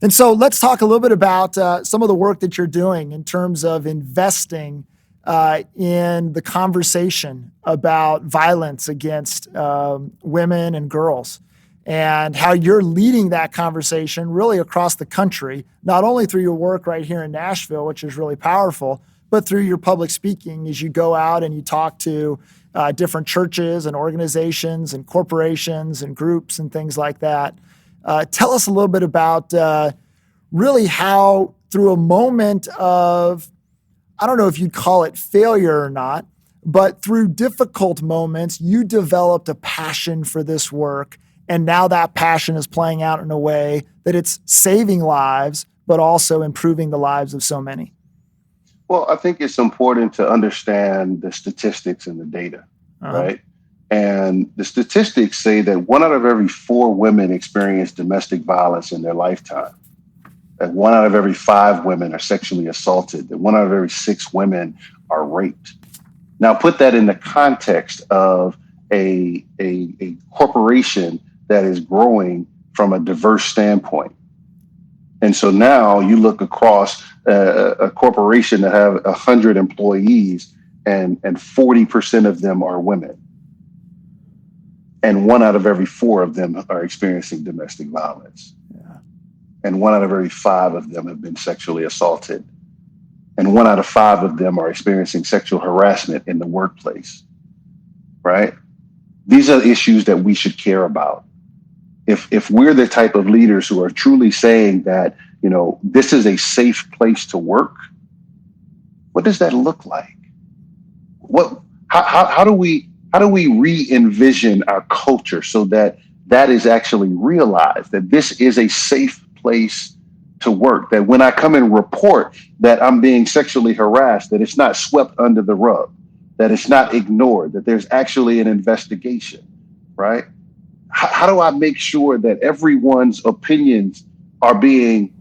And so let's talk a little bit about some of the work that you're doing in terms of investing in the conversation about violence against women and girls, and how you're leading that conversation really across the country, not only through your work right here in Nashville, which is really powerful, but through your public speaking as you go out and you talk to different churches and organizations and corporations and groups and things like that. Tell us a little bit about really how, through a moment of, I don't know if you'd call it failure or not, but through difficult moments, you developed a passion for this work. And now that passion is playing out in a way that it's saving lives, but also improving the lives of so many. Well, I think it's important to understand the statistics and the data, right? And the statistics say that 1 out of every 4 women experience domestic violence in their lifetime. That 1 out of every 5 women are sexually assaulted. That 1 out of every 6 women are raped. Now, put that in the context of a corporation that is growing from a diverse standpoint. And so now you look across a corporation that have 100 employees and 40% of them are women. And 1 out of every 4 of them are experiencing domestic violence. Yeah. And 1 out of every 5 of them have been sexually assaulted. And 1 out of 5 of them are experiencing sexual harassment in the workplace, right? These are issues that we should care about. If we're the type of leaders who are truly saying that, you know, this is a safe place to work, what does that look like? How do we re-envision our culture so that that is actually realized, that this is a safe place to work, that when I come and report that I'm being sexually harassed, that it's not swept under the rug, that it's not ignored, that there's actually an investigation, right? How do I make sure that everyone's opinions are being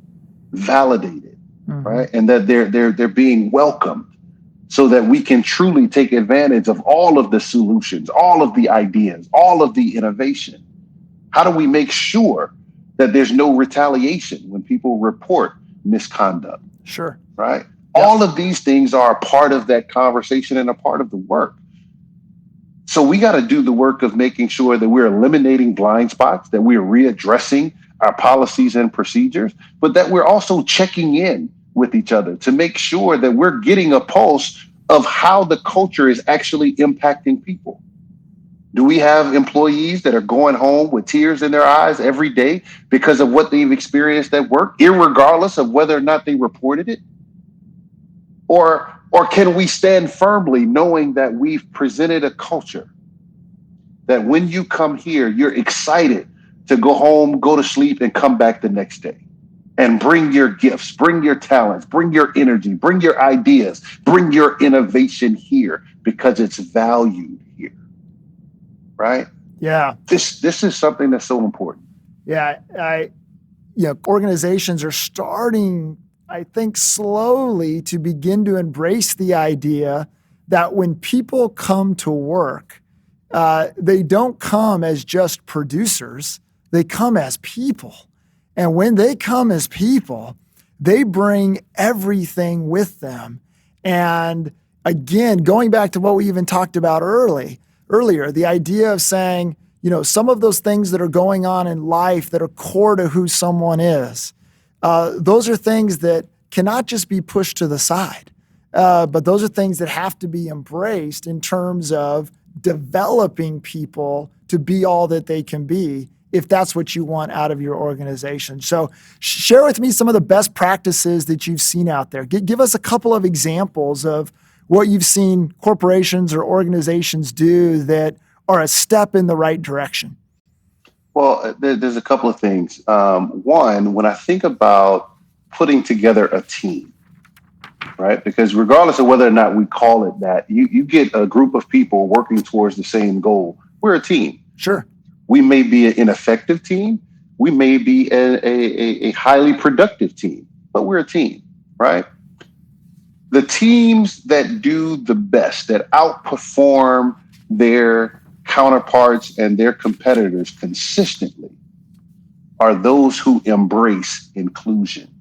validated, right? And that they're being welcomed so that we can truly take advantage of all of the solutions, all of the ideas, all of the innovation? How do we make sure that there's no retaliation when people report misconduct? Sure. Right? Yep. All of these things are a part of that conversation and a part of the work. So we got to do the work of making sure that we're eliminating blind spots, that we're readdressing our policies and procedures, but that we're also checking in with each other to make sure that we're getting a pulse of how the culture is actually impacting people. Do we have employees that are going home with tears in their eyes every day because of what they've experienced at work, irregardless of whether or not they reported it? Or can we stand firmly knowing that we've presented a culture that when you come here, you're excited to go home, go to sleep, and come back the next day and bring your gifts, bring your talents, bring your energy, bring your ideas, bring your innovation here because it's valued here, right? Yeah. This is something that's so important. Yeah, organizations are starting, I think, slowly to begin to embrace the idea that when people come to work, they don't come as just producers, they come as people. And when they come as people, they bring everything with them. And again, going back to what we even talked about earlier, the idea of saying, some of those things that are going on in life that are core to who someone is, those are things that cannot just be pushed to the side, but those are things that have to be embraced in terms of developing people to be all that they can be, if that's what you want out of your organization. So share with me some of the best practices that you've seen out there. Give us a couple of examples of what you've seen corporations or organizations do that are a step in the right direction. Well, there's a couple of things. One, when I think about putting together a team, right? Because regardless of whether or not we call it that, you get a group of people working towards the same goal. We're a team. Sure. We may be an ineffective team. We may be a highly productive team, but we're a team, right? The teams that do the best, that outperform their counterparts and their competitors consistently, are those who embrace inclusion.